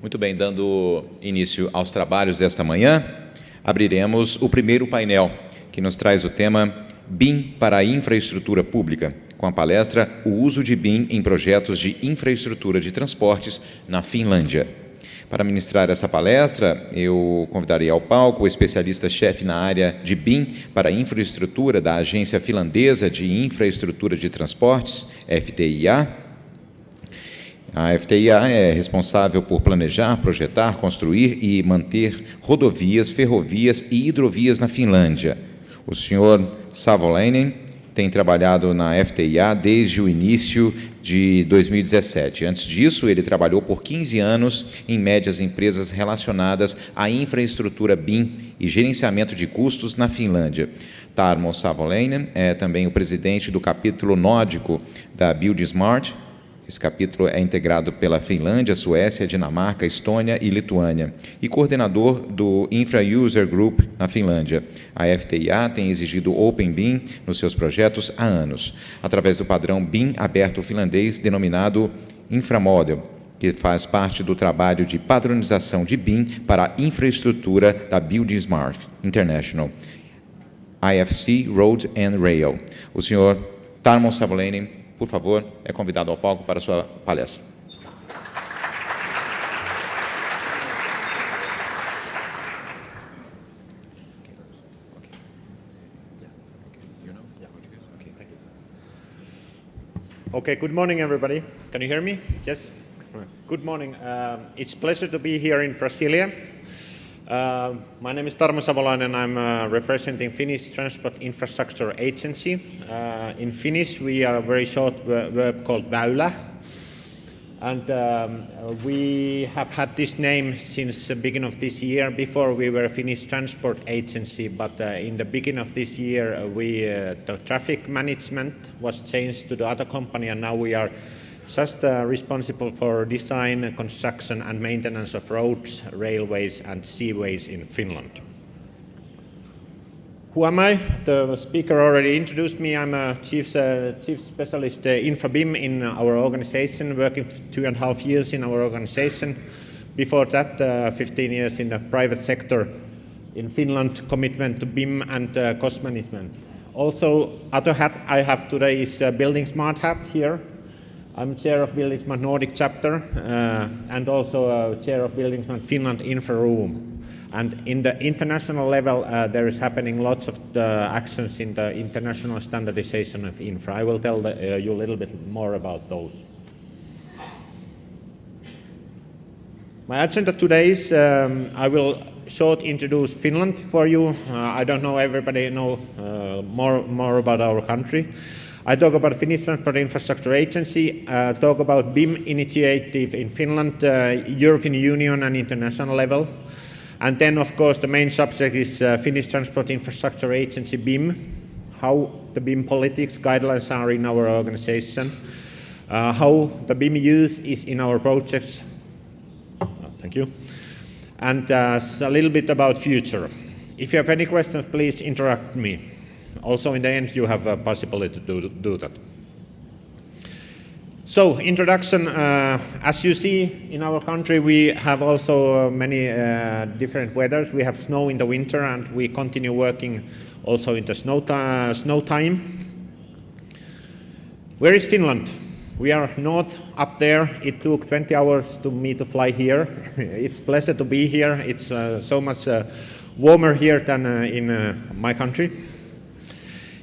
Muito bem, dando início aos trabalhos desta manhã, abriremos o primeiro painel, que nos traz o tema BIM para a infraestrutura pública, com a palestra O uso de BIM em projetos de infraestrutura de transportes na Finlândia. Para ministrar essa palestra, eu convidarei ao palco o especialista-chefe na área de BIM para a infraestrutura da Agência Finlandesa de Infraestrutura de Transportes, FTIA. A FTIA é responsável por planejar, projetar, construir e manter rodovias, ferrovias e hidrovias na Finlândia. O senhor Savolainen tem trabalhado na FTIA desde o início de 2017. Antes disso, ele trabalhou por 15 anos em médias empresas relacionadas à infraestrutura BIM e gerenciamento de custos na Finlândia. Tarmo Savolainen é também o presidente do capítulo nórdico da Building Smart. Esse capítulo é integrado pela Finlândia, Suécia, Dinamarca, Estônia e Lituânia, e coordenador do Infra User Group na Finlândia. A FTIA tem exigido Open BIM nos seus projetos há anos, através do padrão BIM aberto finlandês denominado Inframodel, que faz parte do trabalho de padronização de BIM para a infraestrutura da Building Smart International, IFC Road and Rail. O senhor Tarmo Savolainen, por favor, é convidado ao palco para a sua palestra. Okay, good morning, everybody. Can you hear me? Yes? Good morning. It's a pleasure to be here in Brasileira. My name is Tarmo Savolainen, and I'm representing Finnish Transport Infrastructure Agency. In Finnish, we are a very short verb called väylä. And we have had this name since the beginning of this year. Before, we were a Finnish Transport Agency, but in the beginning of this year, the traffic management was changed to the other company, and now we are just responsible for design, construction and maintenance of roads, railways and seaways in Finland. Who am I? The speaker already introduced me. I'm a chief specialist Infra BIM in our organization, working 2.5 years in our organization. Before that, 15 years in the private sector in Finland, commitment to BIM and cost management. Also, other hat I have today is Building Smart hat here. I'm chair of Building Smart Nordic chapter and also chair of Building Smart Finland Infra Room. And in the international level, there is happening lots of actions in the international standardization of infra. I will tell you a little bit more about those. My agenda today is I will short introduce Finland for you. I don't know everybody know more about our country. I talk about Finnish Transport Infrastructure Agency, talk about BIM initiative in Finland, European Union and international level. And then, of course, the main subject is Finnish Transport Infrastructure Agency BIM, how the BIM politics guidelines are in our organization, how the BIM use is in our projects. Thank you. And a little bit about future. If you have any questions, please interrupt me. Also, in the end, you have a possibility to do that. So, introduction. As you see, in our country, we have also many different weathers. We have snow in the winter, and we continue working also in the snow time. Where is Finland? We are north up there. It took 20 hours to me to fly here. It's a pleasure to be here. It's so much warmer here than in my country.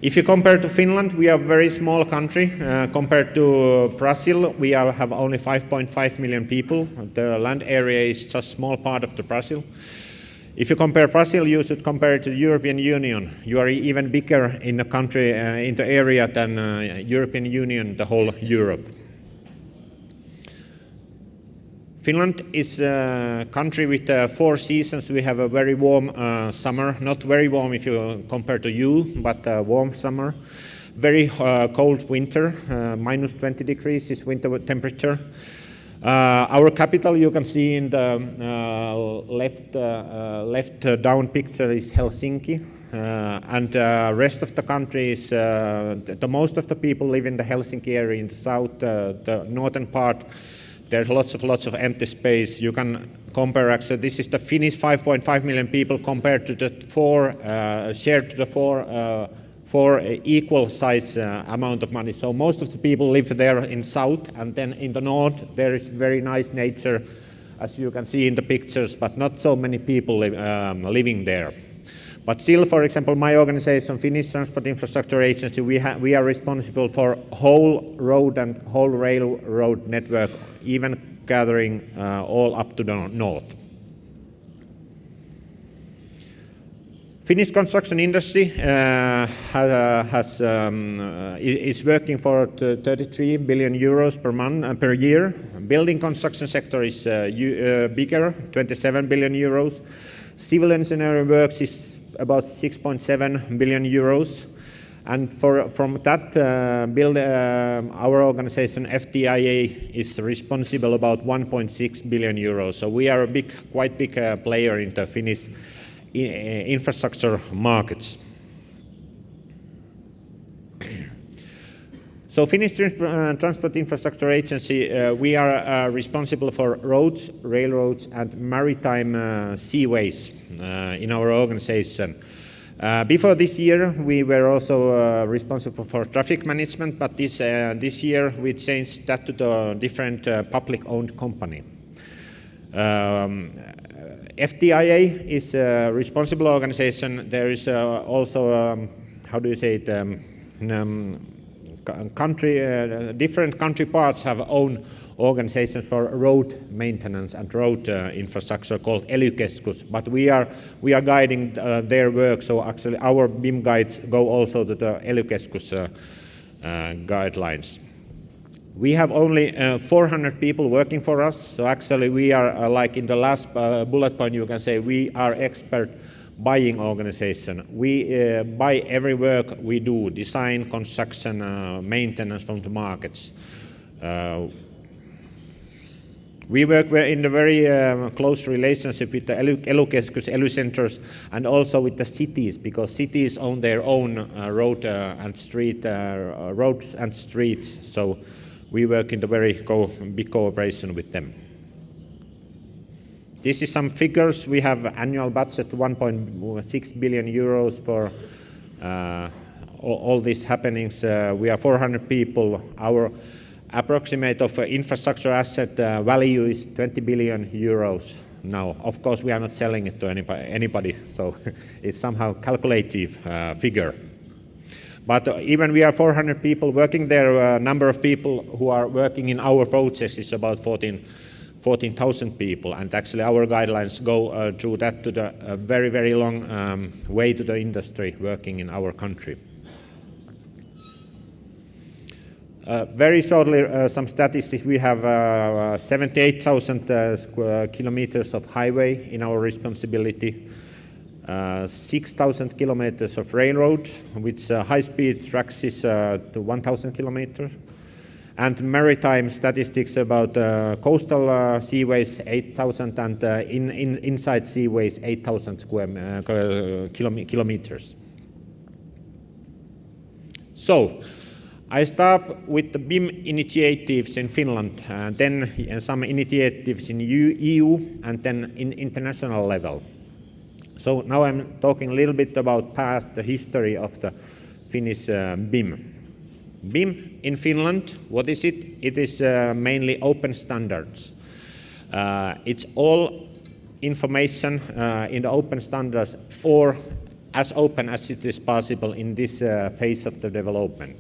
If you compare to Finland, we are a very small country. Compared to Brazil, we have only 5.5 million people. The land area is just a small part of the Brazil. If you compare Brazil, you should compare it to the European Union. You are even bigger in the country, in the area than European Union, the whole Europe. Finland is a country with 4 seasons. We have a very warm summer, not very warm if you compare to you, but warm summer. Very cold winter, minus 20 degrees is winter temperature. Our capital, you can see in the left down picture, is Helsinki. And rest of the country is, the most of the people live in the Helsinki area in the south, the northern part. There's lots of empty space. You can compare, actually, this is the Finnish 5.5 million people compared to the shared to the four equal size amount of money. So most of the people live there in south, and then in the north there is very nice nature, as you can see in the pictures, but not so many people living there. But still, for example, my organization, Finnish Transport Infrastructure Agency, we are responsible for whole road and whole railroad network, even gathering all up to the north. Finnish construction industry is working for 33 billion euros per year. Building construction sector is bigger, 27 billion euros. Civil engineering works is about 6.7 billion euros. And from that, our organization FTIA is responsible about 1.6 billion euros. So we are a quite big player in the Finnish infrastructure markets. So Finnish Transport Infrastructure Agency, we are responsible for roads, railroads, and maritime seaways in our organization. Before this year, we were also responsible for traffic management, but this year we changed that to the different public-owned company. FTIA is a responsible organization. There is also, how do you say it, different country parts have own organizations for road maintenance and road infrastructure called ELY-keskus, but we are guiding their work, so actually our BIM guides go also to the ELY-keskus guidelines. We have only 400 people working for us, so actually we are like in the last bullet point you can say we are expert buying organization. We buy every work we do, design, construction, maintenance from the markets. We work in a very close relationship with the ELY-keskus, ELY centers, and also with the cities, because cities own their own roads and streets. So we work in the very big cooperation with them. This is some figures. We have annual budget 1.6 billion euros for all these happenings. We are 400 people. Our approximate of infrastructure asset value is 20 billion euros now. Of course, we are not selling it to anybody, so it's somehow calculative figure. But even we are 400 people working there, number of people who are working in our projects is about 14,000 people, and actually our guidelines go through that to the very, very long way to the industry working in our country. Very shortly, some statistics. We have 78,000 kilometers of highway in our responsibility, 6,000 kilometers of railroad, which high-speed tracks is to 1,000 kilometers, and maritime statistics about coastal seaways 8,000 and inside seaways 8,000 kilometers. So I start with the BIM initiatives in Finland, then some initiatives in EU, and then in international level. So now I'm talking a little bit about the history of the Finnish BIM. BIM in Finland, what is it? It is mainly open standards. It's all information in the open standards, or as open as it is possible in this phase of the development.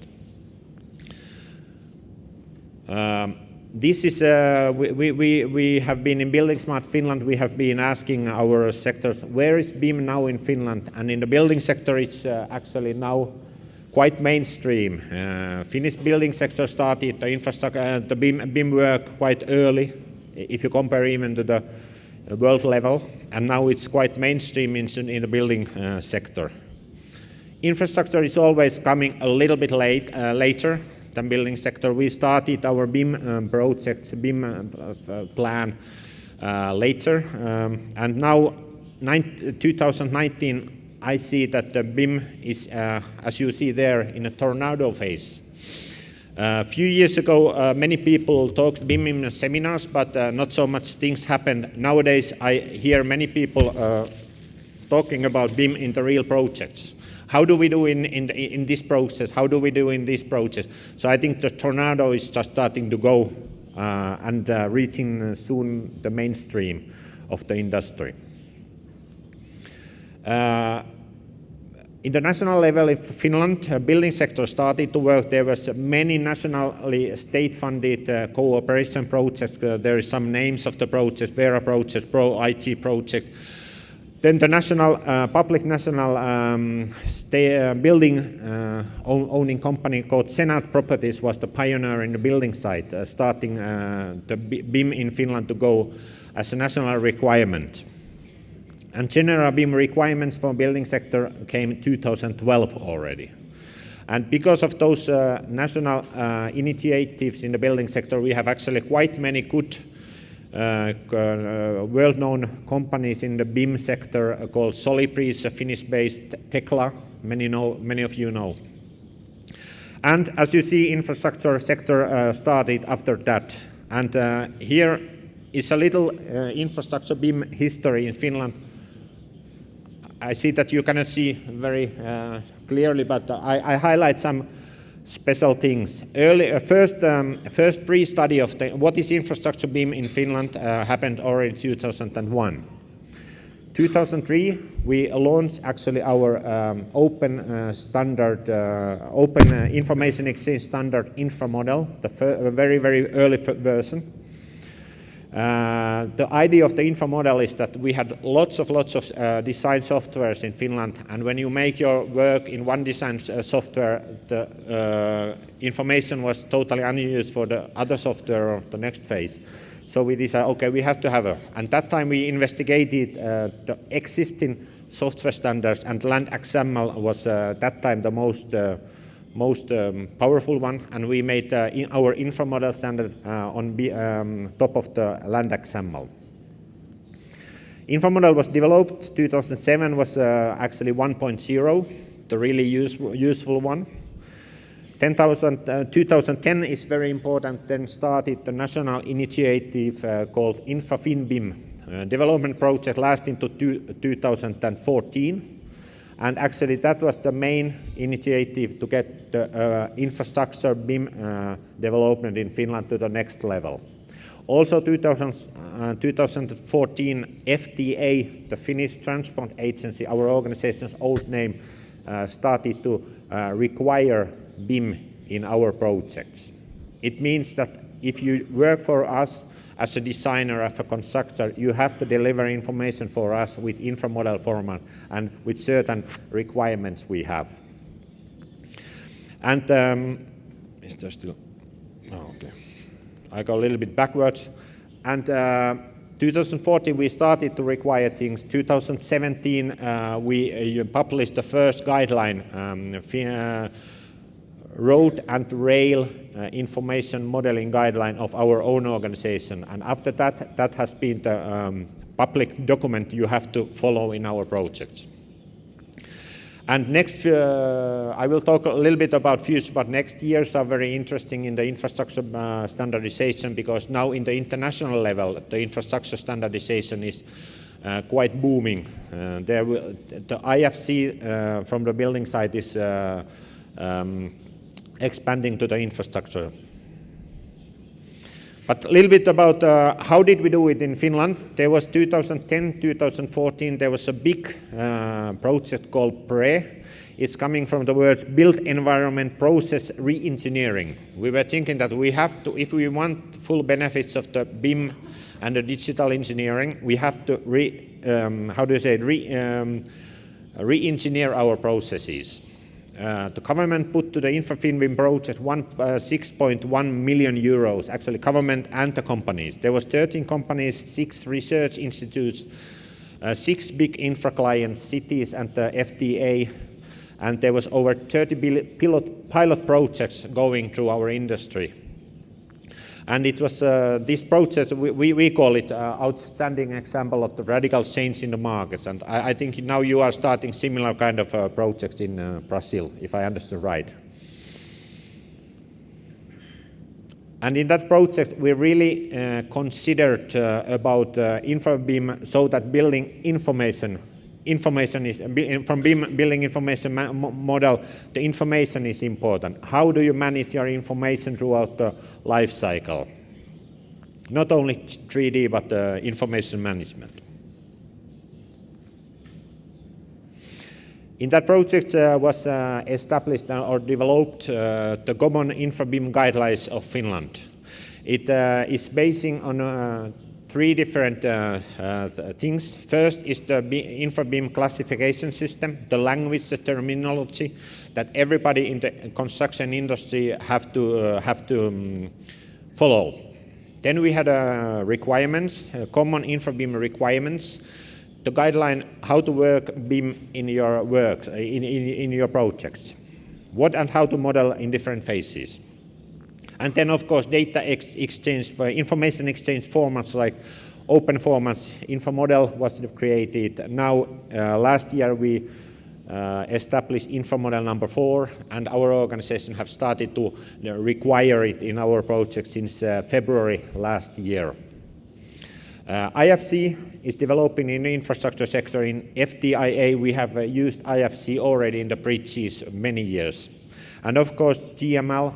This is we have been in Building Smart Finland. We have been asking our sectors, where is BIM now in Finland? And in the building sector, it's actually now quite mainstream. Finnish building sector started the infrastructure, the BIM work quite early, if you compare even to the world level, and now it's quite mainstream in the building sector. Infrastructure is always coming a little bit later than building sector. We started our BIM projects, BIM plan later, and now 2019 I see that the BIM is, as you see there, in a tornado phase. A few years ago, many people talked BIM in seminars, but not so much things happened. Nowadays, I hear many people talking about BIM in the real projects. How do we do in this process? How do we do in this process? So I think the tornado is just starting to go and reaching soon the mainstream of the industry. International level in Finland, building sector started to work. There was many nationally state-funded cooperation projects. There are some names of the projects: Vera project, Pro IT project. Then the national, public national building owning company called Senat Properties was the pioneer in the building side, starting the BIM in Finland to go as a national requirement. And general BIM requirements for building sector came in 2012 already. And because of those national initiatives in the building sector, we have actually quite many good well-known companies in the BIM sector called Solibris, a Finnish-based Tekla, many of you know. And as you see, infrastructure sector started after that. And here is a little infrastructure BIM history in Finland. I see that you cannot see very clearly, but I highlight some special things. First pre-study of what is infrastructure BIM in Finland happened already 2001. 2003, we launched actually our open standard, open information exchange standard infra model, the very early version. The idea of the infra model is that we had lots of design softwares in Finland, and when you make your work in one design software, the information was totally unused for the other software of the next phase. So we decided, okay, we have to have and that time we investigated the existing software standards, and Land XML was that time the most powerful one, and we made our infra model standard on top of the Land XML. Infra model was developed. 2007 was actually 1.0, the really useful one. 2010 is very important. Then started the national initiative called InfraFinBIM development project, lasting to 2014. And actually that was the main initiative to get the infrastructure BIM development in Finland to the next level. Also 2014 FTA, the Finnish Transport Agency, our organization's old name, started to require BIM in our projects. It means that if you work for us as a designer, as a constructor, you have to deliver information for us with infra model format and with certain requirements we have. And is there still? Oh, okay. I go a little bit backwards. And 2014 we started to require things. 2017 we published the first guideline, road and rail information modeling guideline of our own organization, and after that, that has been the public document you have to follow in our projects. And next, I will talk a little bit about future, but next years are very interesting in the infrastructure standardization, because now in the international level, the infrastructure standardization is quite booming. The IFC from the building side is expanding to the infrastructure. But a little bit about how did we do it in Finland. There was 2010-2014, there was a big project called PRE. It's coming from the words built environment process re-engineering. We were thinking that we have to, if we want full benefits of the BIM and the digital engineering, we have to re-engineer our processes. The government put to the InfraFinBIM project 6.1 million euros, actually government and the companies. There was 13 companies, 6 research institutes, 6 big infra clients, cities and the FDA, and there was over 30 pilot projects going through our industry. And it was this project, we call it outstanding example of the radical change in the markets. And I think now you are starting similar kind of projects in Brazil, if I understood right. And in that project, we really considered about InfraBIM so that building information is, from BIM building information model, the information is important. How do you manage your information throughout the life cycle? Not only 3D, but information management. In that project was established or developed the common InfraBIM guidelines of Finland. It is basing on 3 different things. First is the InfraBIM classification system, the language, the terminology that everybody in the construction industry have to follow. Then we had requirements, common InfraBIM requirements, the guideline how to work BIM in your works, in your projects, what and how to model in different phases. And then of course data exchange, information exchange formats like open formats. InfoModel was created. Now last year we established InfoModel number 4, and our organization have started to require it in our project since February last year. IFC is developing in the infrastructure sector. In FTIA, we have used IFC already in the bridges many years. And of course, GML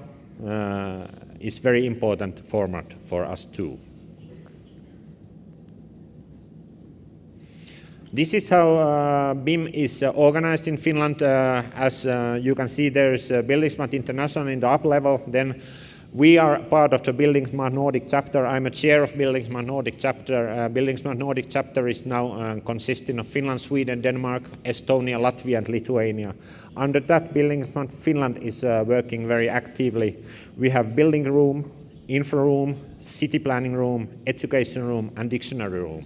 is very important format for us too. This is how BIM is organized in Finland. As you can see, there is Building Smart International in the up level. Then we are part of the Building Smart Nordic chapter. I'm a chair of Building Smart Nordic chapter. Building Smart Nordic chapter is now consisting of Finland, Sweden, Denmark, Estonia, Latvia, and Lithuania. Under that, Building Smart Finland is working very actively. We have building room, infra room, city planning room, education room, and dictionary room.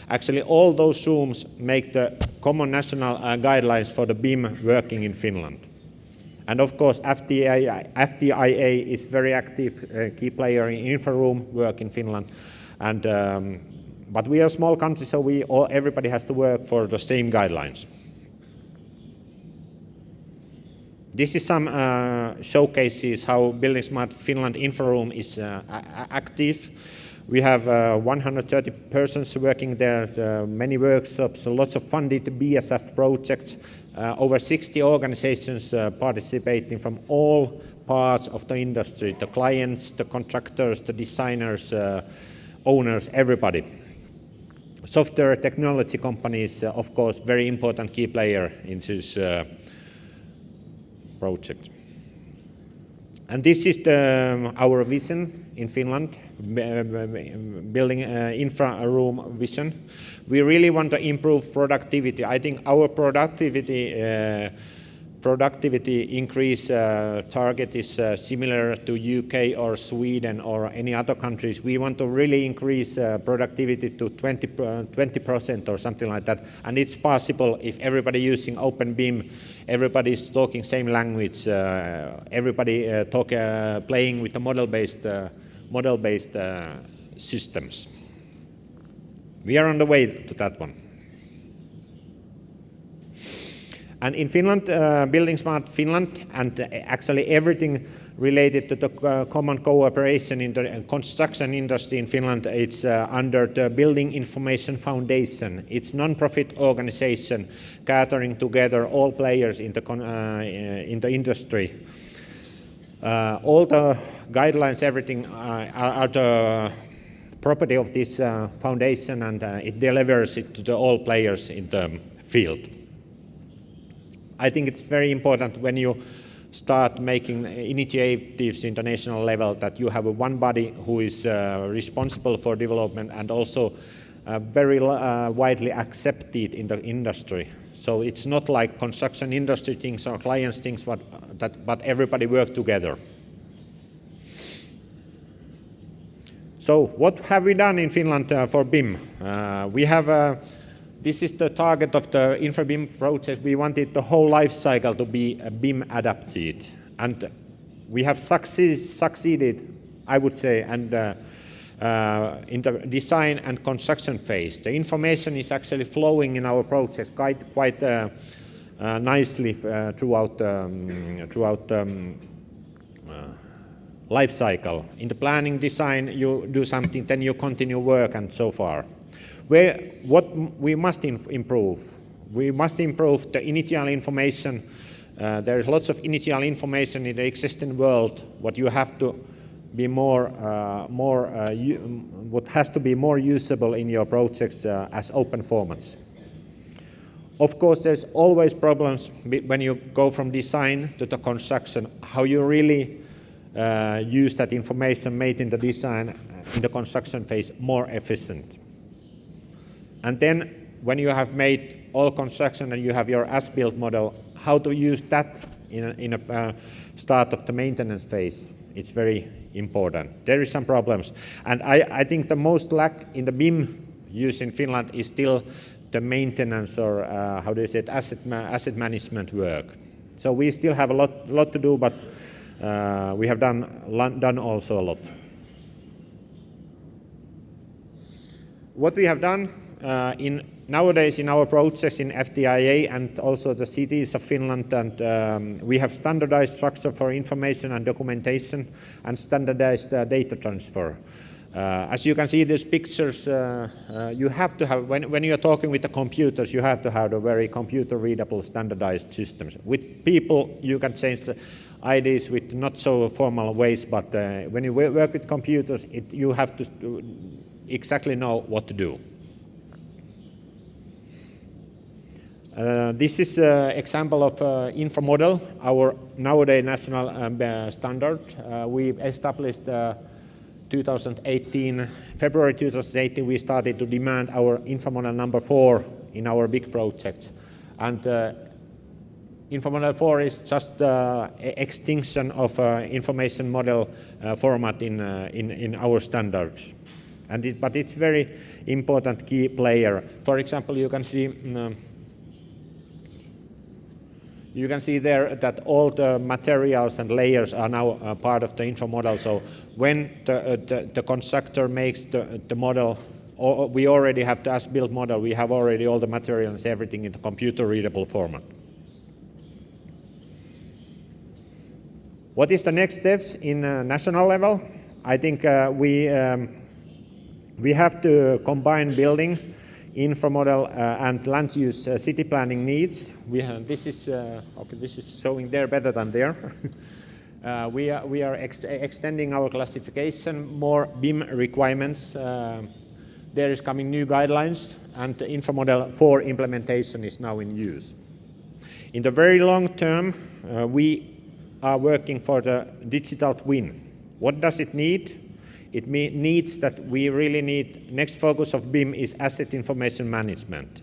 Actually, all those rooms make the common national guidelines for the BIM working in Finland. And of course, FTIA is very active key player in infra room work in Finland. And, but we are a small country, so everybody has to work for the same guidelines. This is some showcases how Building Smart Finland infra room is active. We have 130 persons working there, many workshops, lots of funded BSF projects, over 60 organizations participating from all parts of the industry, the clients, the contractors, the designers, owners, everybody. Software technology companies, of course, very important key player in this project. And this is our vision in Finland, building infra room vision. We really want to improve productivity. I think our productivity increase target is similar to UK or Sweden or any other countries. We want to really increase productivity to 20% or something like that. And it's possible if everybody using Open BIM, everybody is talking same language, everybody playing with the model-based systems. We are on the way to that one. And in Finland, Building Smart Finland, and actually everything related to the common cooperation in the construction industry in Finland, it's under the Building Information Foundation. It's a non-profit organization gathering together all players in the industry. All the guidelines, everything are the property of this foundation, and it delivers it to all players in the field. I think it's very important when you start making initiatives international level that you have one body who is responsible for development and also very widely accepted in the industry. So it's not like construction industry things or clients things, but everybody work together. So what have we done in Finland for BIM? We have this is the target of the InfraBIM project. We wanted the whole life cycle to be BIM adapted. And we have succeeded, I would say, and in the design and construction phase. The information is actually flowing in our project quite nicely throughout life cycle. In the planning design, you do something, then you continue work and so far. What we must improve? We must improve the initial information. There is lots of initial information in the existing world. What you have to be what has to be more usable in your projects as open formats. Of course, there's always problems when you go from design to the construction, how you really use that information made in the design in the construction phase more efficient. And then when you have made all construction and you have your as-built model, how to use that in a start of the maintenance phase. It's very important. There is some problems. And I think the most lack in the BIM use in Finland is still the maintenance or how do you say it, asset management work. So we still have a lot to do, but we have done also a lot. What we have done nowadays in our projects in FTIA and also the cities of Finland, and we have standardized structure for information and documentation and standardized data transfer. As you can see these pictures, you have to have, when you are talking with the computers, you have to have a very computer readable standardized systems. With people, you can change the IDs with not so formal ways, but when you work with computers, you have to exactly know what to do. This is an example of info model, our nowadays national standard. We established 2018, February 2018, we started to demand our info model number 4 in our big project. And info model 4 is just extinction of information model format in our standards. But it's very important key player. For example, you can see there that all the materials and layers are now part of the info model. So when the constructor makes the model, or we already have the as-built model, we have already all the materials, everything in the computer-readable format. What is the next steps in national level? I think we have to combine building, info model and land use city planning needs. This is showing there better than there. We are extending our classification, more BIM requirements. There is coming new guidelines, and the info model 4 implementation is now in use. In the very long term, we are working for the digital twin. What does it need? It needs that we really need, next focus of BIM is asset information management.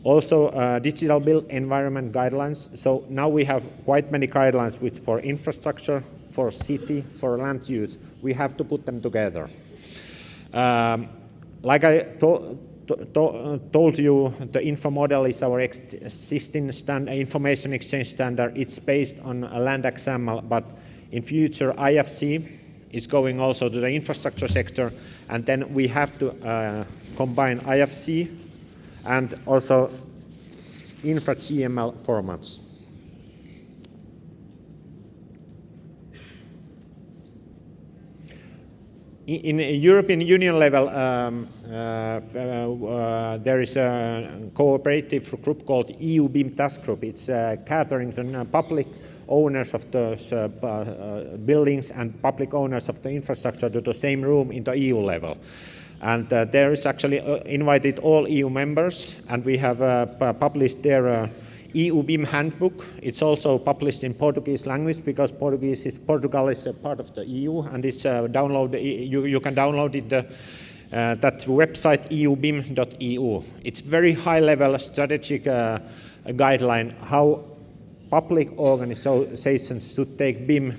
Also digital built environment guidelines. So now we have quite many guidelines which for infrastructure, for city, for land use, we have to put them together. Like I told you, the info model is our existing information exchange standard. It's based on a land XML, but in future IFC is going also to the infrastructure sector, and then we have to combine IFC and also infra GML formats. In a European Union level, there is a cooperative group called EU BIM Task Group. It's gathering the public owners of the buildings and public owners of the infrastructure to the same room in the EU level. And there is actually invited all EU members, and we have published their EU BIM handbook. It's also published in Portuguese language because Portugal is a part of the EU, and it's you can download it that website eubim.eu. It's very high level strategic guideline how public organizations should take BIM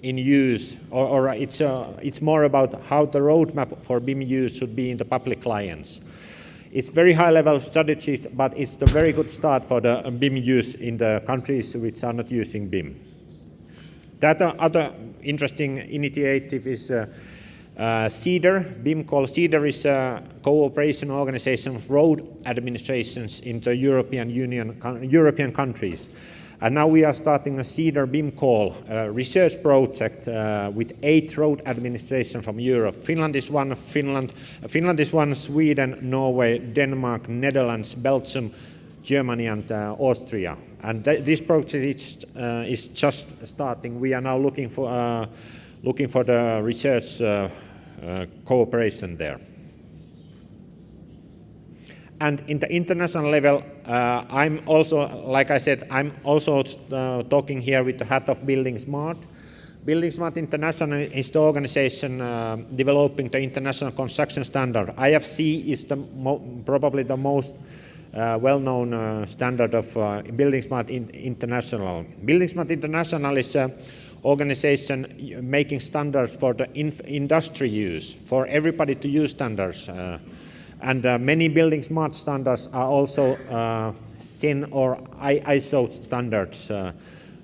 in use, or it's more about how the roadmap for BIM use should be in the public clients. It's very high-level strategies, but it's the very good start for the BIM use in the countries which are not using BIM. That other interesting initiative is CEDAR. BIM called CEDAR is a cooperation organization of road administrations in the European Union, European countries. And now we are starting a Cedar BIM call, a research project with 8 road administrations from Europe. Finland is one, Sweden, Norway, Denmark, Netherlands, Belgium, Germany and Austria. And this project is just starting. We are now looking for the research cooperation there. And in the international level, I'm also, like I said, I'm also talking here with the hat of Building Smart. Building Smart International is the organization developing the international construction standard. IFC is probably the most well-known standard of Building Smart International. Building Smart International is an organization making standards for the industry use, for everybody to use standards. And many Building Smart standards are also CEN or ISO standards.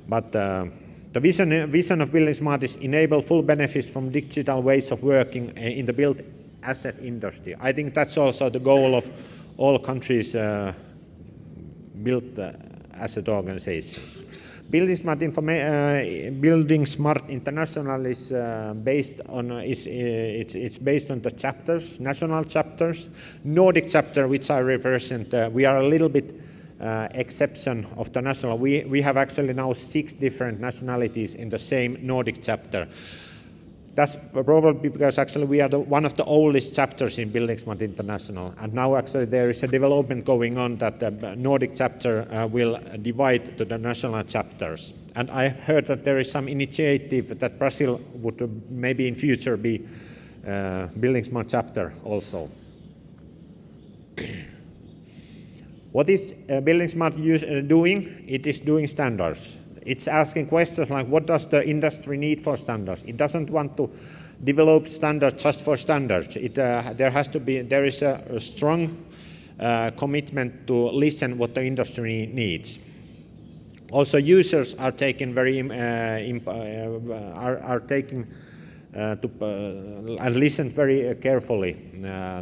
But the vision of Building Smart is enable full benefits from digital ways of working in the built asset industry. I think that's also the goal of all countries' built asset organizations. Building Smart International is based on it's based on the chapters, national chapters. Nordic chapter, which I represent, we are a little bit exception of the national. We have actually now 6 different nationalities in the same Nordic chapter. That's probably because actually we are one of the oldest chapters in Building Smart International, and now actually there is a development going on that the Nordic chapter will divide to the national chapters. And I have heard that there is some initiative that Brazil would maybe in future be Building Smart chapter also. What is Building Smart doing? It is doing standards. It's asking questions like, what does the industry need for standards? It doesn't want to develop standards just for standards. There is a strong commitment to listen what the industry needs. Also, users are taking and listen very carefully.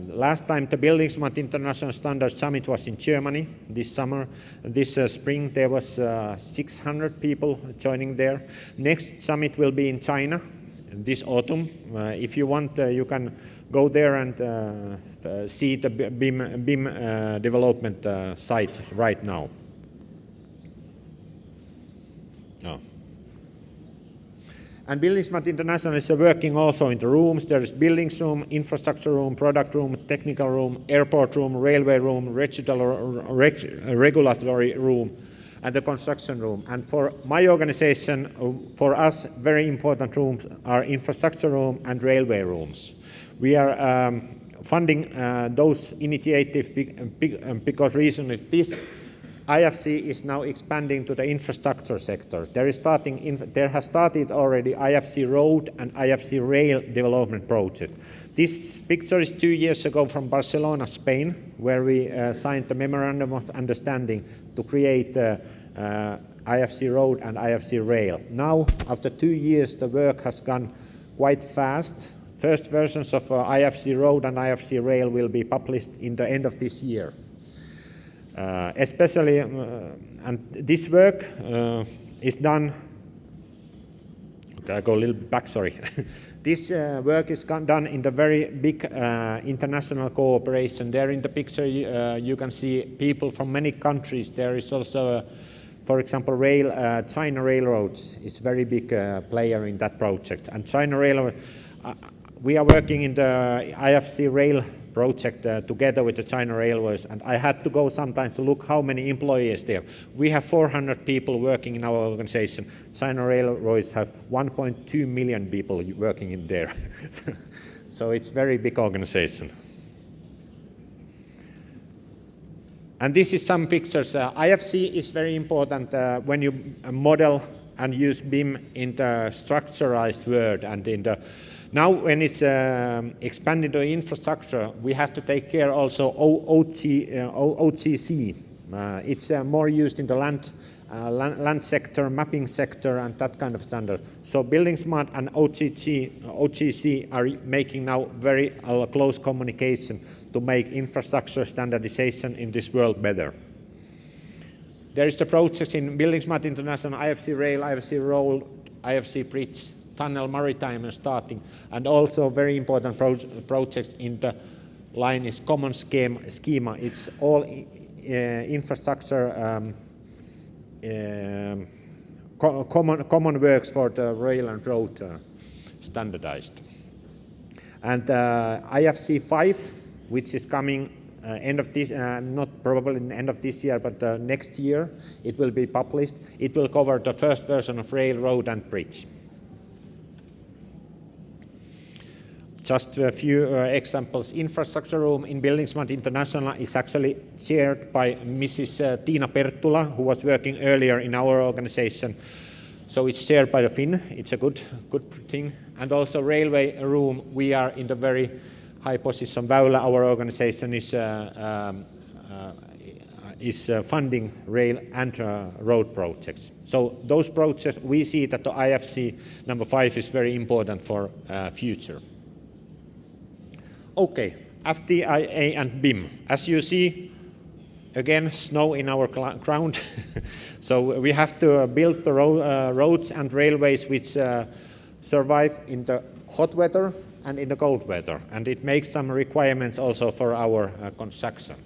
Last time the Building Smart International Standards Summit was in Germany this summer. This spring there was 600 people joining there. Next summit will be in China this autumn. If you want, you can go there and see the BIM development site right now. Oh. And Building Smart International is working also in the rooms. There is buildings room, infrastructure room, product room, technical room, airport room, railway room, regulatory room, and the construction room. And for my organization, for us, very important rooms are infrastructure room and railway rooms. We are funding those initiatives because recently this IFC is now expanding to the infrastructure sector. There has started already IFC Road and IFC Rail development project. This picture is 2 years ago from Barcelona, Spain, where we signed the Memorandum of Understanding to create IFC Road and IFC Rail. Now, after 2 years, the work has gone quite fast. First versions of IFC Road and IFC Rail will be published in the end of this year. Especially, and this work is done, okay, I go a little bit back, sorry. This work is done in the very big international cooperation. There in the picture you can see people from many countries. There is also, for example, China Railroads is a very big player in that project. And China Railroad, we are working in the IFC Rail project together with the China Railways, and I had to go sometimes to look how many employees there. We have 400 people working in our organization. China Railways have 1.2 million people working in there. So it's a very big organization. And this is some pictures. IFC is very important when you model and use BIM in the structurized world and in the now, when it's expanded to infrastructure, we have to take care also OTC. It's more used in the land sector, mapping sector, and that kind of standard. So Building Smart and OTC are making now very close communication to make infrastructure standardization in this world better. There is the projects in Building Smart International, IFC Rail, IFC Road, IFC Bridge, Tunnel, Maritime and starting, and also very important projects in the line is common schema. It's all infrastructure common works for the rail and road standardized. And IFC 5, which is coming end of this, not probably in the end of this year, but next year it will be published. It will cover the first version of rail, road and bridge. Just a few examples. Infrastructure room in Building Smart International is actually chaired by Mrs. Tiina Perttula, who was working earlier in our organization. So it's chaired by the Finn. It's a good thing. And also railway room, we are in the very high position. Väylä, our organization, is funding rail and road projects. So those projects, we see that the IFC number 5 is very important for future. Okay, FTIA and BIM. As you see, again, snow in our ground. So we have to build the roads and railways which survive in the hot weather and in the cold weather. And it makes some requirements also for our construction.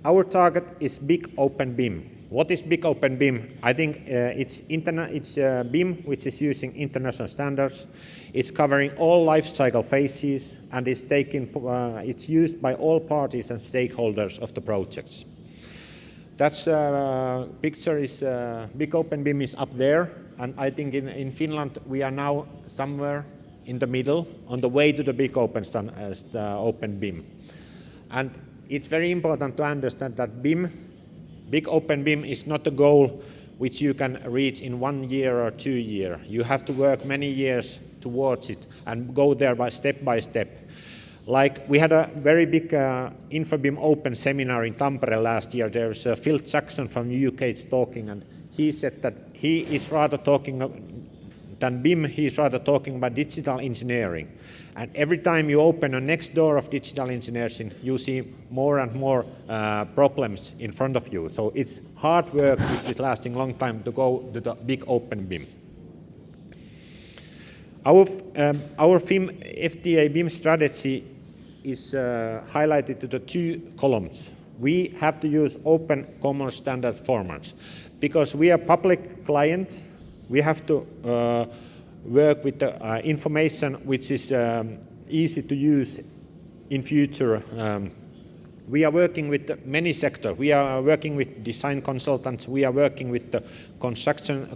Our target is big open BIM. What is big open BIM? I think it's BIM which is using international standards. It's covering all life cycle phases and it's used by all parties and stakeholders of the projects. That's picture is big open BIM is up there, and I think in Finland we are now somewhere in the middle on the way to the big open BIM. And it's very important to understand that big open BIM is not a goal which you can reach in 1 year or 2 years. You have to work many years towards it and go there by step. Like we had a very big InfoBIM Open seminar in Tampere last year. There's Phil Jackson from UK talking, and he said that he is rather talking than BIM, he's rather talking about digital engineering. And every time you open a next door of digital engineering, you see more and more problems in front of you. So it's hard work which is lasting a long time to go to the big open BIM. Our FTA BIM strategy is highlighted to the 2 columns. We have to use open common standard formats. Because we are public clients, we have to work with the information which is easy to use in future. We are working with many sectors. We are working with design consultants. We are working with the construction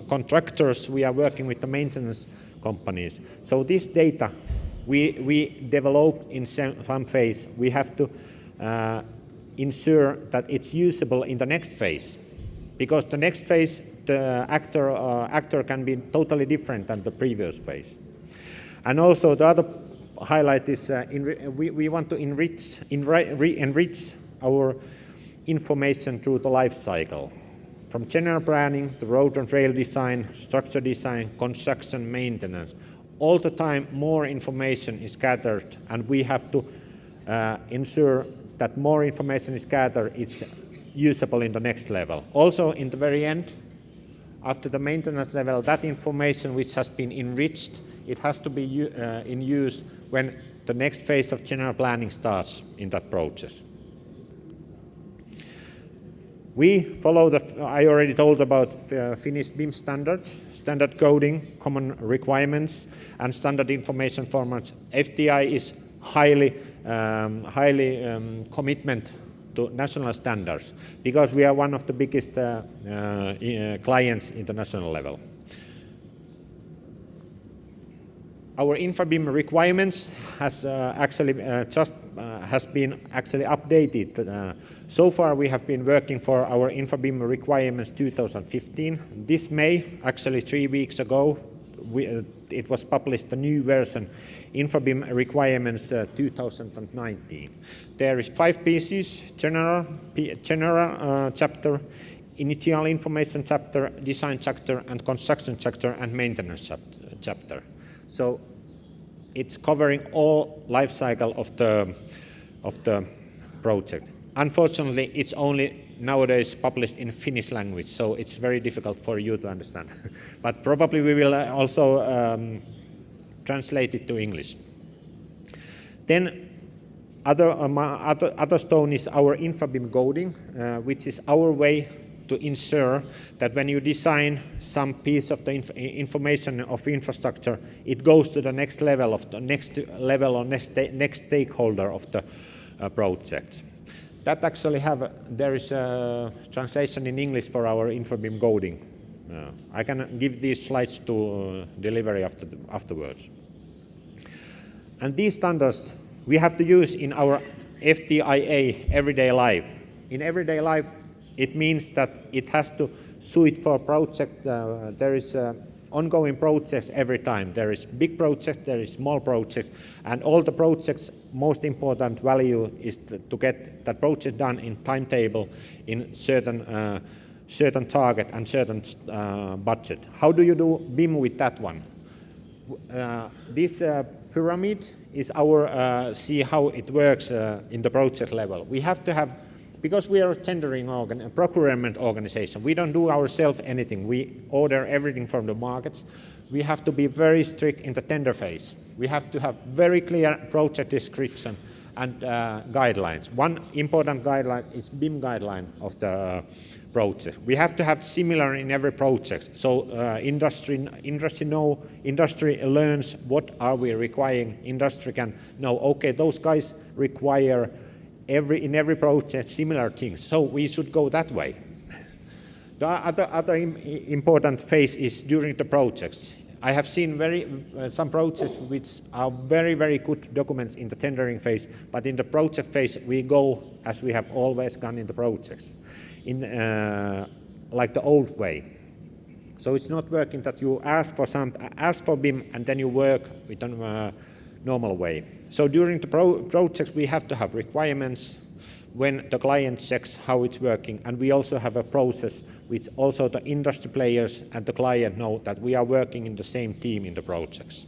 contractors. We are working with the maintenance companies. So this data we develop in some phase. We have to ensure that it's usable in the next phase, because the next phase the actor can be totally different than the previous phase. And also the other highlight is we want to enrich our information through the life cycle, from general planning to road and rail design, structure design, construction, maintenance. All the time more information is gathered, and we have to ensure that more information is gathered, it's usable in the next level. Also in the very end, after the maintenance level, that information which has been enriched, it has to be in use when the next phase of general planning starts in that process. We follow I already told about Finnish BIM standards, standard coding, common requirements, and standard information formats. FTI is highly commitment to national standards, because we are one of the biggest clients international level. Our InfoBIM requirements has been updated. So far we have been working for our InfoBIM requirements 2015. This May, actually 3 weeks ago, it was published the new version, InfoBIM requirements 2019. There is 5 pieces: general chapter, initial information chapter, design chapter, and construction chapter, and maintenance chapter. So it's covering all life cycle of the project. unfortunately, it's only nowadays published in Finnish language, so it's very difficult for you to understand. But probably we will also translate it to English. Then other stone is our InfraBIM coding, which is our way to ensure that when you design some piece of the information of infrastructure, it goes to the next level of the next stakeholder of the project. That actually there is a translation in English for our InfraBIM coding. I can give these slides to delivery afterwards. And these standards we have to use in our FTIA everyday life. In everyday life, it means that it has to suit for project. There is ongoing projects every time. There is big projects, there is small projects, and all the projects' most important value is to get that project done in timetable, in certain target and certain budget. How do you do BIM with that one? This pyramid is our see how it works in the project level. We have to have, because we are a tendering procurement organization, we don't do ourselves anything. We order everything from the markets. We have to be very strict in the tender phase. We have to have very clear project description and guidelines. One important guideline is BIM guideline of the project. We have to have similar in every project. So industry learns what are we requiring. Industry can know, okay, those guys require in every project similar things. So we should go that way. The other important phase is during the projects. I have seen some projects which are very, very good documents in the tendering phase, but in the project phase we go as we have always gone in the projects, like the old way. So it's not working that you ask for BIM and then you work with a normal way. So during the projects we have to have requirements when the client checks how it's working, and we also have a process which also the industry players and the client know that we are working in the same team in the projects.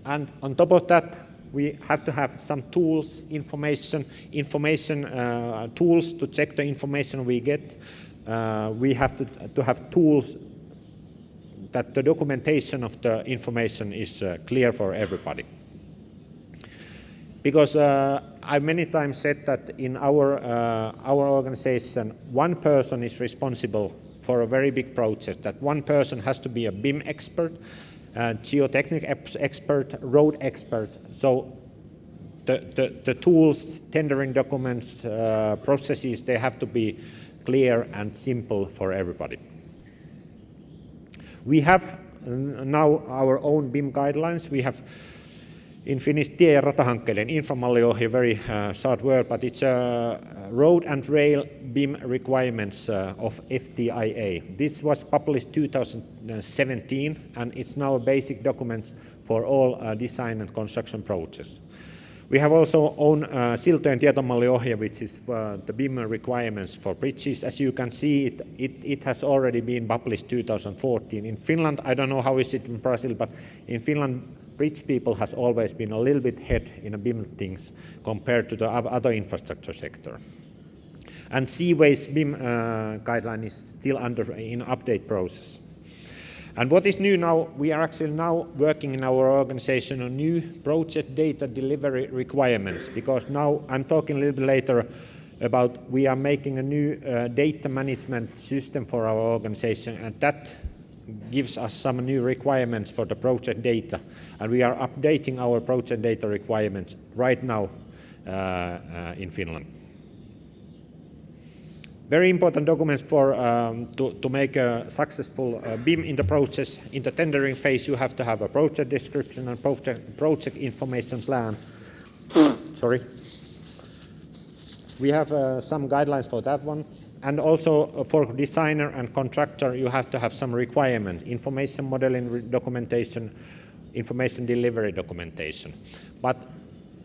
And on top of that, we have to have some tools, information tools to check the information we get. We have to have tools that the documentation of the information is clear for everybody. Because I many times said that in our organization, one person is responsible for a very big project. That one person has to be a BIM expert, geotechnical expert, road expert. So the tools, tendering documents, processes, they have to be clear and simple for everybody. We have now our own BIM guidelines. We have in Finnish tie- ja ratahankkeiden inframalliohje, very short word, but it's road and rail BIM requirements of FTIA. This was published 2017 and it's now a basic document for all design and construction projects. We have also own siltojen tietomalliohje, which is the BIM requirements for bridges. As you can see, it has already been published 2014. In Finland, I don't know how is it in Brazil, but in Finland, bridge people has always been a little bit ahead in BIM things compared to the other infrastructure sector. And Seaway's BIM guideline is still in update process. And what is new now, we are actually now working in our organization on new project data delivery requirements, because now I'm talking a little bit later about we are making a new data management system for our organization, and that gives us some new requirements for the project data. And we are updating our project data requirements right now in Finland. Very important documents for to make a successful BIM in the process. In the tendering phase, you have to have a project description and project information plan. Sorry. We have some guidelines for that one. And also for designer and contractor, you have to have some requirements, information modeling documentation, information delivery documentation. But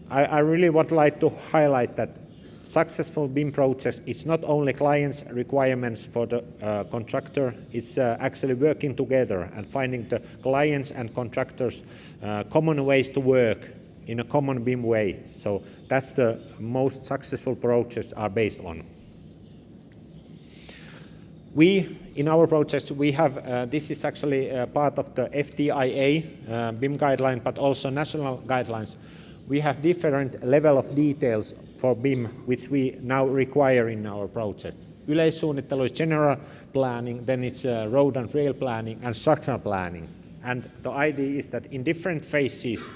I really would like to highlight that successful BIM projects, it's not only clients' requirements for the contractor, it's actually working together and finding the clients and contractors common ways to work in a common BIM way. So that's the most successful projects are based on. In our projects, we have, this is actually part of the FTIA BIM guideline, but also national guidelines. We have different level of details for BIM, which we now require in our project. Yleissuunnittelu is general planning, then it's road and rail planning and structural planning. And the idea is that in different phases,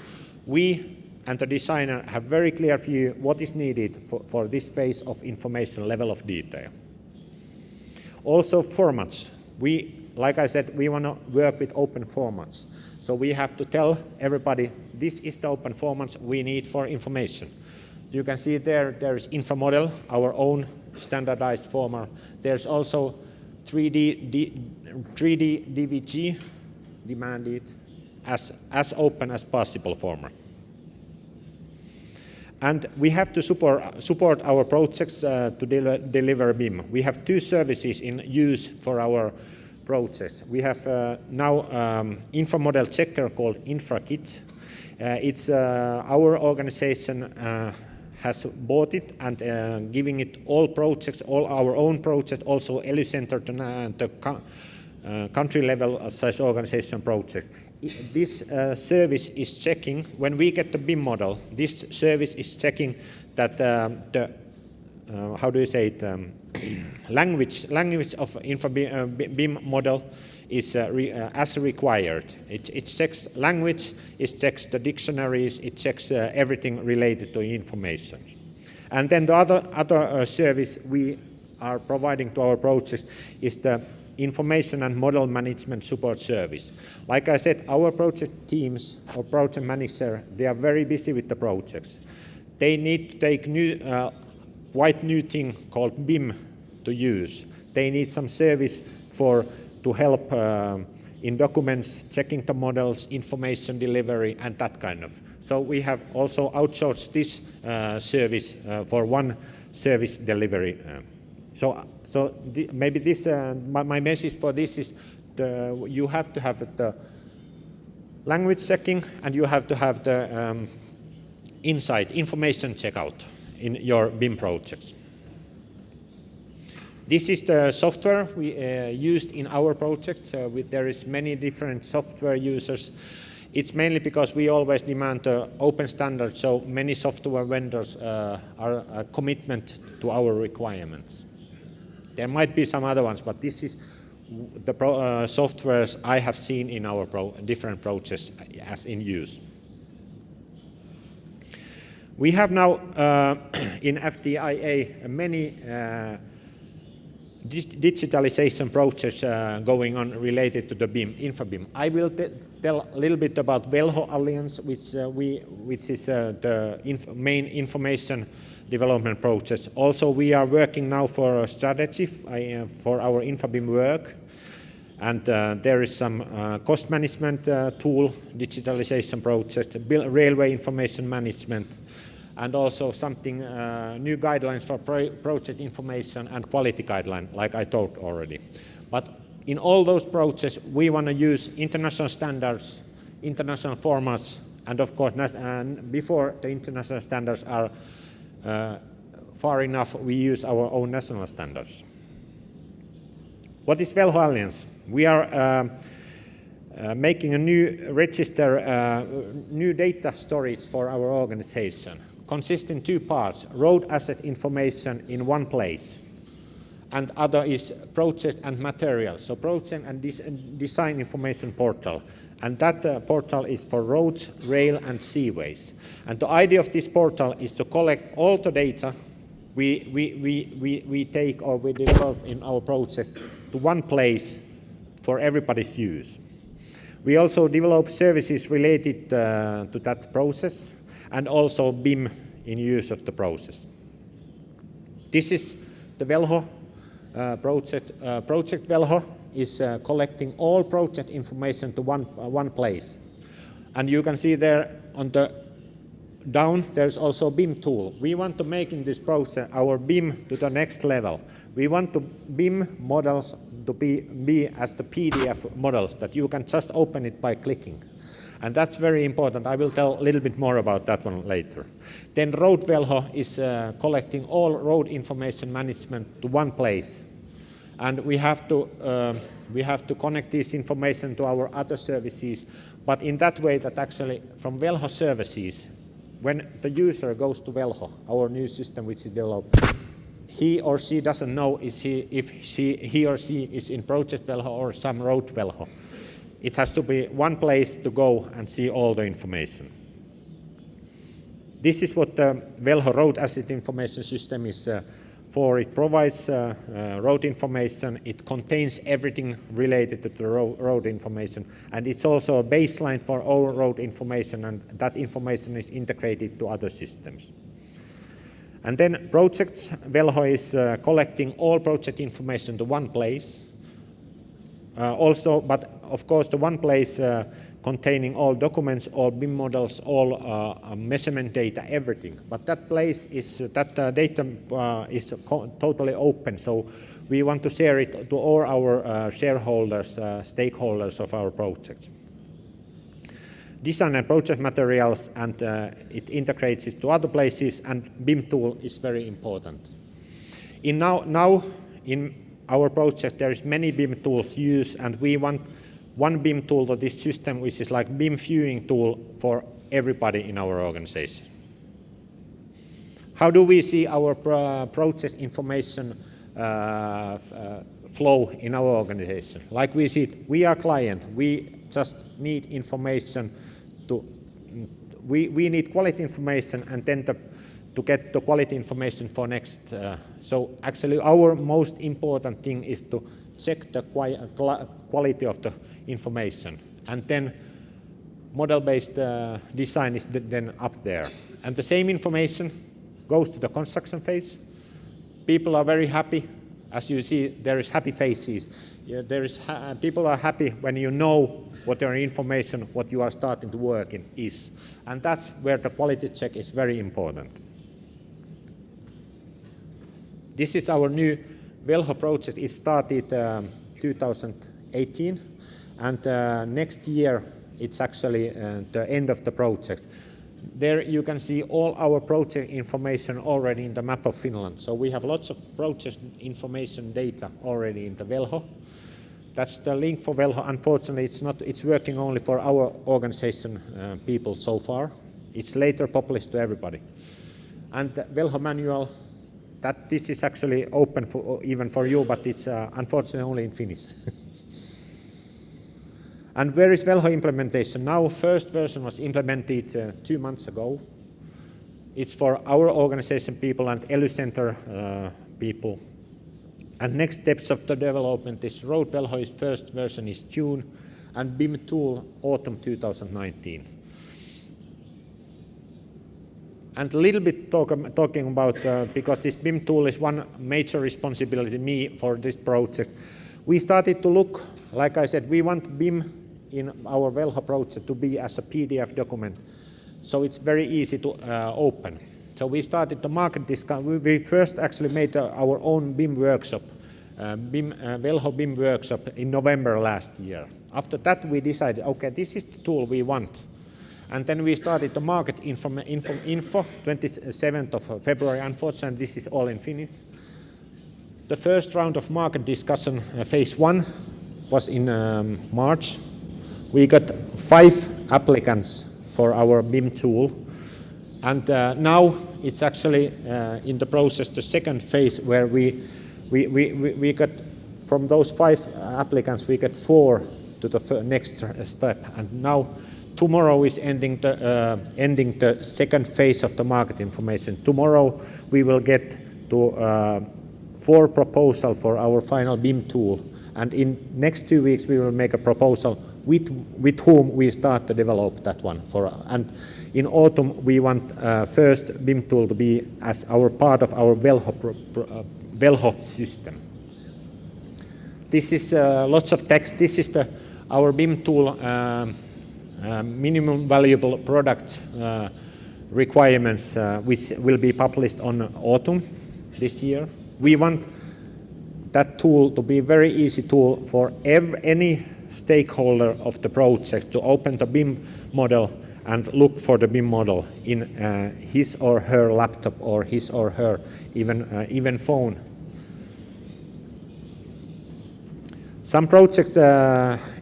we and the designer have very clear view what is needed for this phase of information level of detail. Also formats. Like I said, we want to work with open formats. So we have to tell everybody, this is the open formats we need for information. You can see there is InfoModel, our own standardized format. There's also 3D DVG, demanded as open as possible format. And we have to support our projects to deliver BIM. We have two services in use for our projects. We have now InfoModel checker called InfraKit. It's our organization has bought it and giving it all projects, all our own projects, also ELY Center to the country level size organization project. This service is checking, when we get the BIM model, this service is checking that how do you say it, language of BIM model is as required. It checks language, it checks the dictionaries, it checks everything related to information. And then the other service we are providing to our projects is the information and model management support service. Like I said, our project teams or project manager, they are very busy with the projects. They need to take quite new thing called BIM to use. They need some service to help in documents, checking the models, information delivery, and that kind of. So we have also outsourced this service for one service delivery. Maybe this, my message for this is you have to have the language checking and you have to have the information checkout in your BIM projects. This is the software we used in our project. There is many different software users. It's mainly because we always demand open standards, so many software vendors are a commitment to our requirements. There might be some other ones, but this is the softwares I have seen in our different projects as in use. We have now in FTIA many digitalization projects going on related to the BIM, InfoBIM. I will tell a little bit about Velho Alliance, which is the main information development process. Also, we are working now for a strategy for our InfoBIM work, and there is some cost management tool, digitalization project, railway information management, and also something new guidelines for project information and quality guideline, like I told already. But in all those projects, we want to use international standards, international formats, and of course, before the international standards are far enough, we use our own national standards. What is Velho Alliance? We are making a new register, new data storage for our organization, consisting in two parts: road asset information in one place, and other is project and material. So project and design information portal. And that portal is for roads, rail, and seaways. And the idea of this portal is to collect all the data we take or we develop in our project to one place for everybody's use. We also develop services related to that process and also BIM in use of the process. This is the Velho project. Project Velho is collecting all project information to one place. And you can see there on the down, there's also BIM tool. We want to make in this process our BIM to the next level. We want to BIM models to be as the PDF models that you can just open it by clicking. And that's very important. I will tell a little bit more about that one later. Then Road Velho is collecting all road information management to one place. And we have to connect this information to our other services, but in that way that actually from Velho services, when the user goes to Velho, our new system which is developed, he or she doesn't know if he or she is in Project Velho or some Road Velho. It has to be one place to go and see all the information. This is what the Velho Road Asset Information System is for. It provides road information, it contains everything related to the road information, and it's also a baseline for our road information, and that information is integrated to other systems. And then projects, Velho is collecting all project information to one place. But of course the one place containing all documents, all BIM models, all measurement data, everything. But that place is, data is totally open, so we want to share it to all our shareholders, stakeholders of our projects. Design and project materials, and it integrates it to other places, and BIM tool is very important. Now in our project there is many BIM tools used, and we want one BIM tool to this system, which is like BIM viewing tool for everybody in our organization. How do we see our project information flow in our organization? Like we see, we are client, we just need information we need quality information, and then to get the quality information for next. So actually our most important thing is to check the quality of the information, and then model-based design is then up there. And the same information goes to the construction phase. People are very happy. As you see, there is happy faces. Yeah, people are happy when you know what your information, what you are starting to work in is. And that's where the quality check is very important. This is our new Velho project. It started 2018, and next year it's actually the end of the project. There you can see all our project information already in the map of Finland. So we have lots of project information data already in the Velho. That's the link for Velho. Unfortunately, it's working only for our organization people so far. It's later published to everybody. And the Velho manual, this is actually open even for you, but it's unfortunately only in Finnish. And where is Velho implementation? Now, first version was implemented 2 months ago. It's for our organization people and ELY Center people. And next steps of the development is Road Velho's first version is June, and BIM tool autumn 2019. And a little bit talking about, because this BIM tool is one major responsibility me for this project. We started to look, like I said, we want BIM in our Velho project to be as a PDF document, so it's very easy to open. So we started the market discussion. We first actually made our own BIM workshop, Velho BIM workshop in November last year. After that we decided, okay, this is the tool we want. And then we started the market info 27th of February. Unfortunately, this is all in Finnish. The first round of market discussion, phase 1, was in March. We got 5 applicants for our BIM tool. And now it's actually in the process, the second phase, where we got, from those 5 applicants, we got 4 to the next step. And now tomorrow is ending the second phase of the market information. Tomorrow we will get to 4 proposals for our final BIM tool. And in next 2 weeks we will make a proposal with whom we start to develop that one. And in autumn we want first BIM tool to be as our part of our Velho system. This is lots of text. This is our BIM tool minimum valuable product requirements, which will be published on autumn this year. We want that tool to be a very easy tool for any stakeholder of the project to open the BIM model and look for the BIM model in his or her laptop or his or her even phone. Some project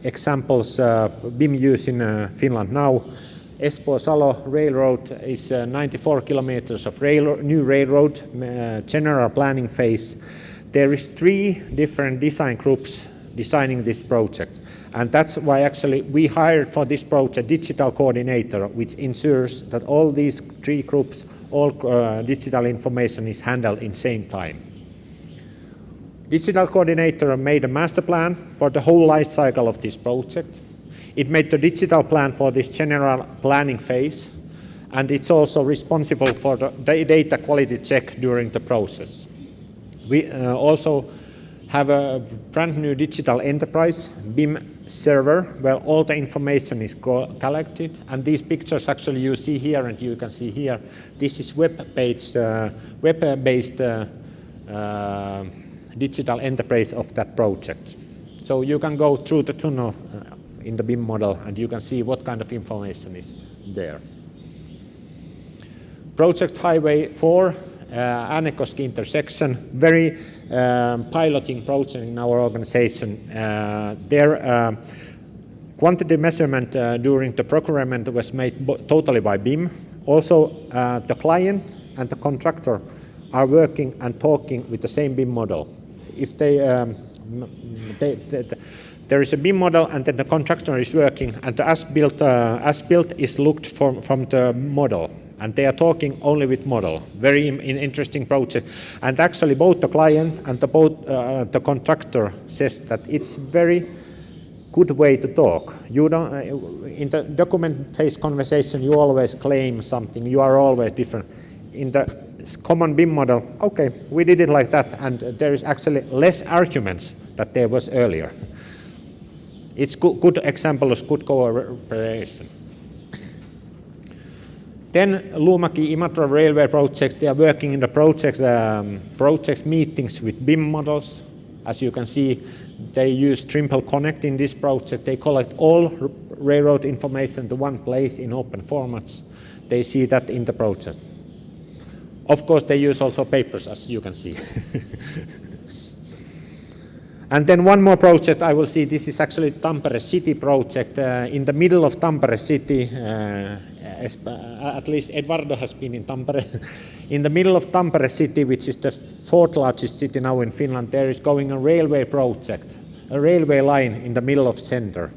examples of BIM use in Finland now. Espoo-Salo Railroad is 94 kilometers of new railroad, general planning phase. There is 3 different design groups designing this project. And that's why actually we hired for this project digital coordinator, which ensures that all these 3 groups, all digital information is handled in same time. Digital coordinator made a master plan for the whole life cycle of this project. It made the digital plan for this general planning phase, and it's also responsible for the data quality check during the process. We also have a brand new digital enterprise BIM server where all the information is collected, and these pictures actually you see here and you can see here. This is web-based digital enterprise of that project. So you can go through the tunnel in the BIM model and you can see what kind of information is there. Project Highway 4, Äänekoski intersection, very piloting project in our organization. Their quantity measurement during the procurement was made totally by BIM. Also, the client and the contractor are working and talking with the same BIM model. If there is a BIM model and then the contractor is working and the as-built is looked from the model, and they are talking only with model. Very interesting project. And actually both the client and the contractor says that it's very good way to talk. You don't, in the document phase conversation you always claim something, you are always different. In the common BIM model, okay, we did it like that, and there is actually less arguments that there was earlier. It's good example of good cooperation. Then Luumäki-Imatra Railway project, they are working in the project meetings with BIM models. As you can see, they use Trimble Connect in this project. They collect all railroad information to one place in open formats. They see that in the project. Of course, they use also papers, as you can see. And then one more project I will see, this is actually Tampere City project. In the middle of Tampere City, at least Eduardo has been in Tampere. In the middle of Tampere City, which is the 4th largest city now in Finland, there is going a railway project, a railway line in the middle of center.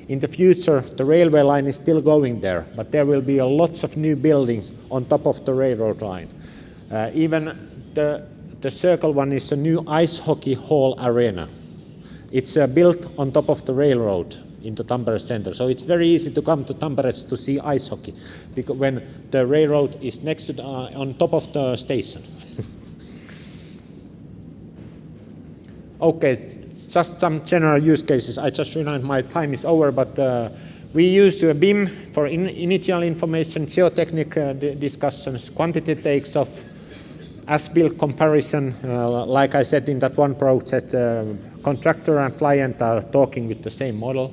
In the future, the railway line is still going there, but there will be lots of new buildings on top of the railroad line. Even the circle one is a new ice hockey hall arena. It's built on top of the railroad in the Tampere center. So it's very easy to come to Tampere to see ice hockey, because when the railroad is next to on top of the station. Okay, just some general use cases. I just realized my time is over, but we use BIM for initial information, geotechnical discussions, quantity takes off, as-built comparison. Like I said in that one project, contractor and client are talking with the same model.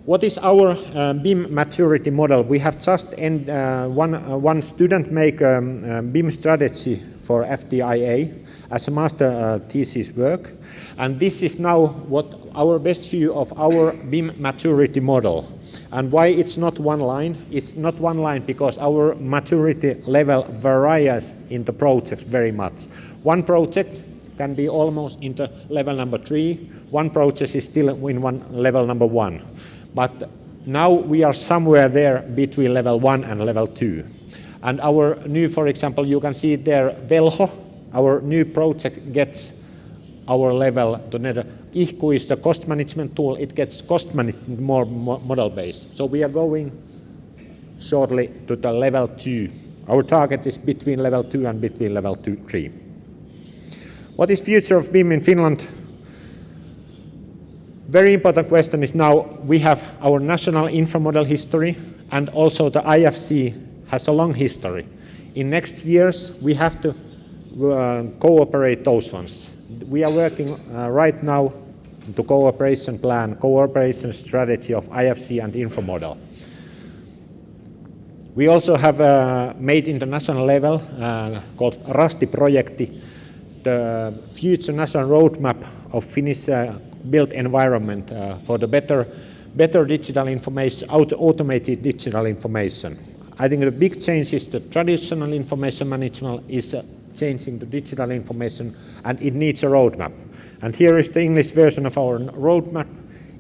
What is our BIM maturity model? We have just one student make BIM strategy for FTIA as a master thesis work, and this is now what our best view of our BIM maturity model. And why it's not one line? It's not one line because our maturity level varies in the projects very much. One project can be almost into level number 3. One project is still in level number 1. But now we are somewhere there between level 1 and level 2. And our new, for example, you can see there, Velho, our new project gets our level to net. Ihku is the cost management tool. It gets cost management more model based. So we are going shortly to the level 2. Our target is between level 2 and between level 3. What is future of BIM in Finland? Very important question is now we have our national infra model history, and also the IFC has a long history. In next years we have to cooperate those ones. We are working right now into cooperation plan, cooperation strategy of IFC and info model. We also have made international level called Rasti Projekti, the future national roadmap of Finnish built environment for the better digital information, automated digital information. I think the big change is the traditional information management is changing to digital information, and it needs a roadmap. And here is the English version of our roadmap.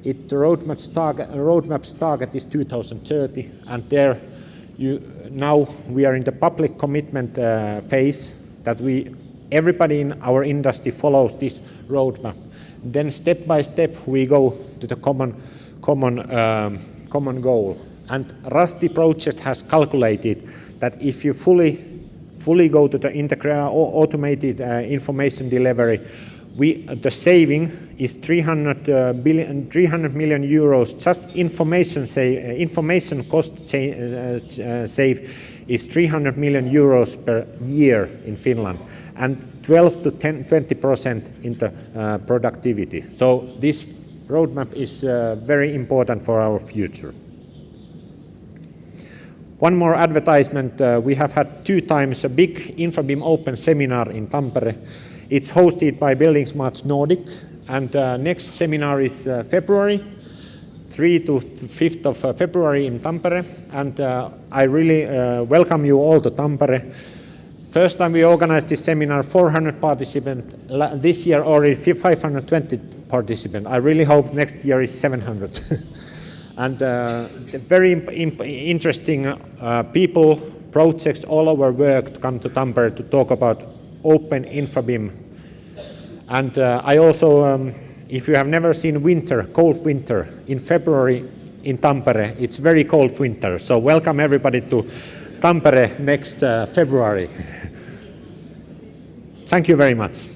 The roadmap's target is 2030, and there now we are in the public commitment phase that everybody in our industry follows this roadmap. Then step by step we go to the common goal. And Rasti project has calculated that if you fully go to the automated information delivery, the saving is 300 million euros. Just information cost save is 300 million euros per year in Finland, and 12 to 20% in the productivity. So this roadmap is very important for our future. One more advertisement. We have had 2 times a big InfraBIM Open seminar in Tampere. It's hosted by Building Smart Nordic, and next seminar is February, 3 to 5th of February in Tampere, and I really welcome you all to Tampere. First time we organized this seminar, 400 participants. This year already 520 participants. I really hope next year is 700. And very interesting people, projects all over work to come to Tampere to talk about open InfraBIM. And I also, if you have never seen cold winter, in February in Tampere, it's very cold winter. So welcome everybody to Tampere next February. Thank you very much.